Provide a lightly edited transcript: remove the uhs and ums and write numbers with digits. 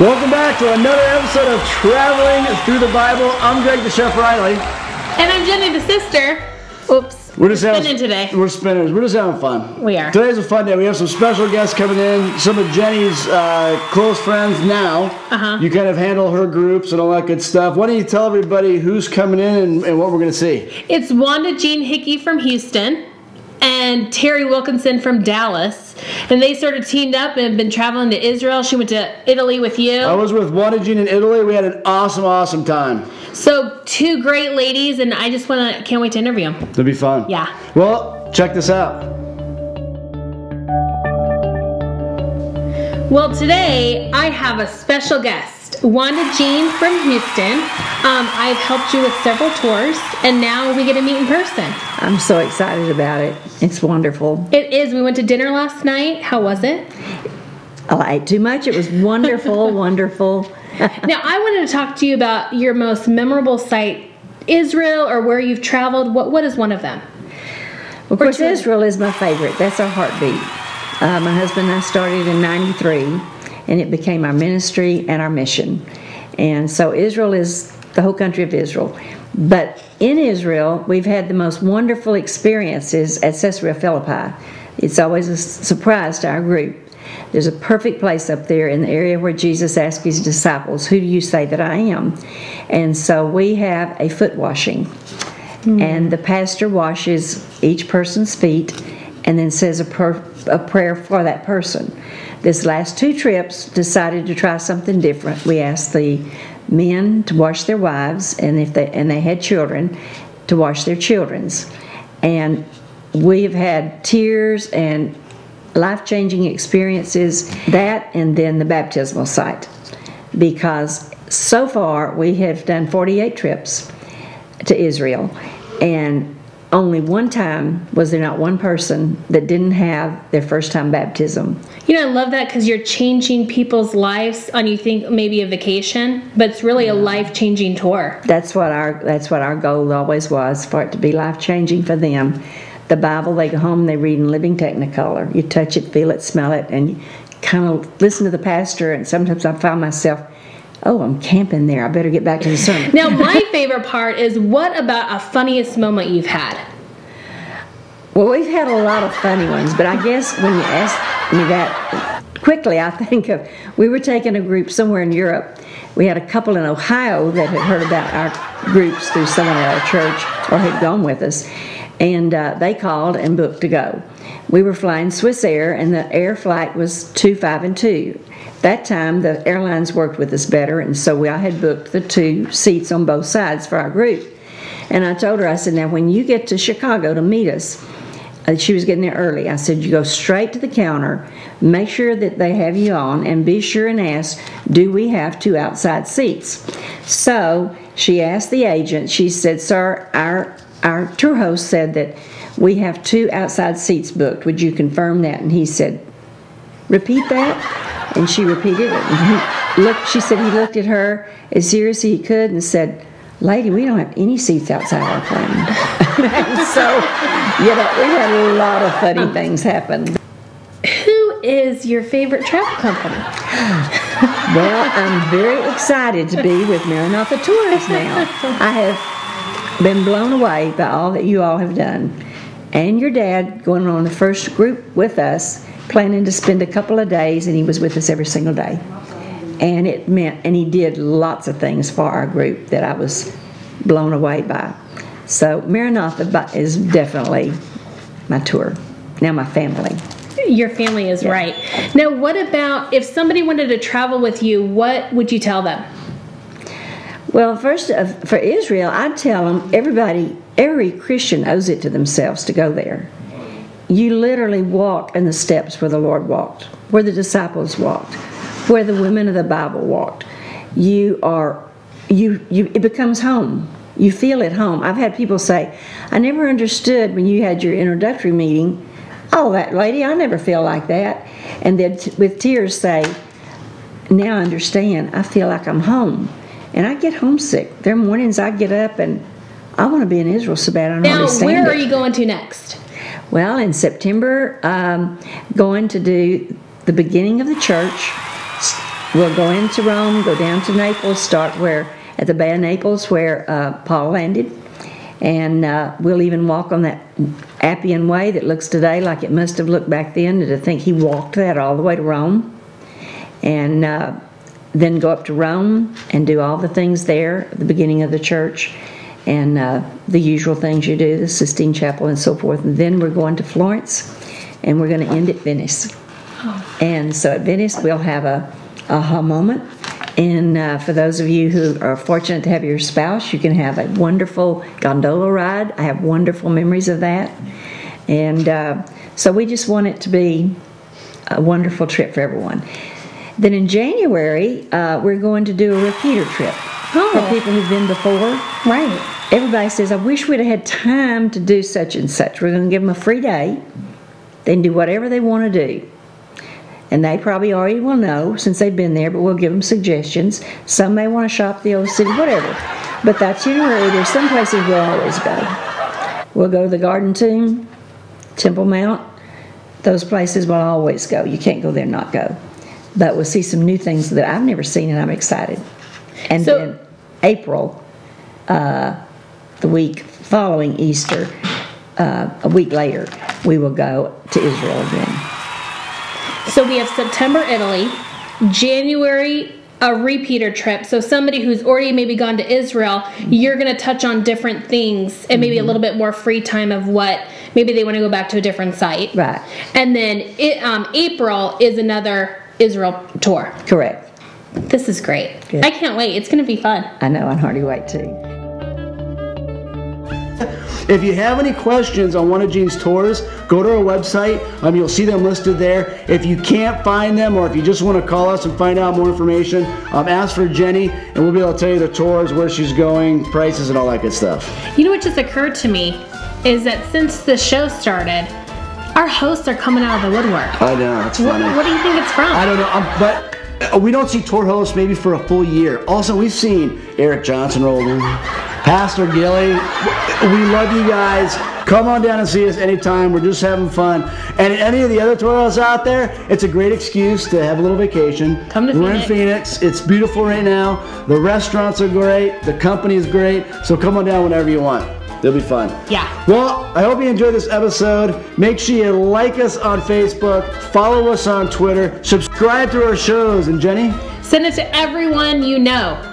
Welcome back to another episode of Traveling Through the Bible. I'm Greg the Chef Riley. And I'm Jenny the sister. Oops. We're just spinning today. We're spinners. We're just having fun. We are. Today's a fun day. We have some special guests coming in. Some of Jenny's close friends now. You kind of handle her groups and all that good stuff. Why don't you tell everybody who's coming in and what we're going to see? It's Wanda Jean Hickey from Houston and Terry Wilkinson from Dallas. And they sort of teamed up and have been traveling to Israel. She went to Italy with you. I was with Wanda Jean in Italy. We had an awesome time. So two great ladies, and I just can't wait to interview them. It'll be fun. Yeah. Well, check this out. Well, today I have a special guest, Wanda Jean from Houston. I've helped you with several tours, and now we get to meet in person. I'm so excited about it. It's wonderful. It is. We went to dinner last night. How was it? I ate too much. It was wonderful, wonderful. Now, I wanted to talk to you about your most memorable site, Israel, or where you've traveled. What is one of them? Of course, Israel is my favorite. That's our heartbeat. My husband and I started in '93, and it became our ministry and our mission. And so Israel is the whole country of Israel. But in Israel, we've had the most wonderful experiences at Caesarea Philippi. It's always a surprise to our group. There's a perfect place up there in the area where Jesus asked his disciples, "Who do you say that I am?" And so we have a foot washing. And the pastor washes each person's feet and then says a prayer for that person. This last two trips decided to try something different. We asked the men to wash their wives, and if they had children, to wash their children's. And we have had tears and life-changing experiences, that and then the baptismal site, because so far we have done 48 trips to Israel, and only one time was there not one person that didn't have their first time baptism. You know, I love that because you're changing people's lives on, you think, maybe a vacation, but it's really a life-changing tour. That's what our goal always was, for it to be life-changing for them. The Bible, they go home and they read in Living Technicolor. You touch it, feel it, smell it, and you kind of listen to the pastor, and sometimes I find myself, oh, I'm camping there. I better get back to the sermon. Now, my favorite part is, what about a funniest moment you've had? Well, we've had a lot of funny ones, but I guess when you ask me that quickly, I think of, we were taking a group somewhere in Europe. We had a couple in Ohio that had heard about our groups through someone at our church or had gone with us, and they called and booked to go. We were flying Swiss Air, and the air flight was 252. That time, the airlines worked with us better, and so I had booked the two seats on both sides for our group. And I told her, I said, now when you get to Chicago to meet us, she was getting there early. I said, you go straight to the counter, make sure that they have you on, and be sure and ask, do we have two outside seats? So she asked the agent, she said, sir, our tour host said that we have two outside seats booked. Would you confirm that? And he said, repeat that? And she repeated it. And she said he looked at her as serious as he could and said, lady, we don't have any seats outside our plane. And so, you know, we had a lot of funny things happen. Who is your favorite travel company? Well, I'm very excited to be with Maranatha Tours now. I have been blown away by all that you all have done. And your dad going on the first group with us, planning to spend a couple of days, and he was with us every single day. And it meant, and he did lots of things for our group that I was blown away by. So Maranatha is definitely my tour, now my family. Your family is right. Now, what about if somebody wanted to travel with you, what would you tell them? Well, first, for Israel, I'd tell them, every Christian owes it to themselves to go there. You literally walk in the steps where the Lord walked, where the disciples walked, where the women of the Bible walked. It becomes home. You feel at home. I've had people say, I never understood when you had your introductory meeting, oh, that lady, I never feel like that. And then with tears say, now I understand. I feel like I'm home. And I get homesick. There are mornings I get up and I want to be in Israel so bad I don't understand it. Now, where are you going to next? Well, in September, going to do the beginning of the church, we'll go into Rome, go down to Naples, start at the Bay of Naples where Paul landed. And we'll even walk on that Appian Way that looks today like it must have looked back then, to think he walked that all the way to Rome. And then go up to Rome and do all the things there at the beginning of the church, and the usual things you do, the Sistine Chapel and so forth. And then we're going to Florence, and we're going to end at Venice. Oh. And so at Venice we'll have a aha moment. And for those of you who are fortunate to have your spouse, you can have a wonderful gondola ride. I have wonderful memories of that. And so we just want it to be a wonderful trip for everyone. Then in January, we're going to do a repeater trip for people who've been before. Right. Everybody says, I wish we'd have had time to do such and such. We're going to give them a free day. They can do whatever they want to do. And they probably already will know since they've been there, but we'll give them suggestions. Some may want to shop the old city, whatever. But that's January. There's some places we'll always go. We'll go to the Garden Tomb, Temple Mount. Those places we'll always go. You can't go there and not go. But we'll see some new things that I've never seen, and I'm excited. And then April, the week following Easter, a week later, we will go to Israel again. So we have September, Italy, January, a repeater trip. So somebody who's already maybe gone to Israel, you're going to touch on different things and maybe a little bit more free time of what maybe they want to go back to a different site. Right. And then April is another Israel tour. Correct. This is great. Good. I can't wait. It's going to be fun. I know. I hardly wait too. If you have any questions on one of Jean's tours, go to our website. You'll see them listed there. If you can't find them, or if you just want to call us and find out more information, ask for Jenny, and we'll be able to tell you the tours, where she's going, prices, and all that good stuff. You know what just occurred to me is that since the show started, our hosts are coming out of the woodwork. I know, it's funny. What do you think it's from? I don't know, but we don't see tour hosts maybe for a full year. Also, we've seen Eric Johnson roll in, Pastor Gilly. We love you guys. Come on down and see us anytime. We're just having fun. And any of the other tour hosts out there, it's a great excuse to have a little vacation. Come to Phoenix. We're in Phoenix. It's beautiful right now. The restaurants are great. The company is great. So come on down whenever you want. It'll be fun. Yeah. Well, I hope you enjoyed this episode. Make sure you like us on Facebook, follow us on Twitter, subscribe to our shows, and Jenny? Send it to everyone you know.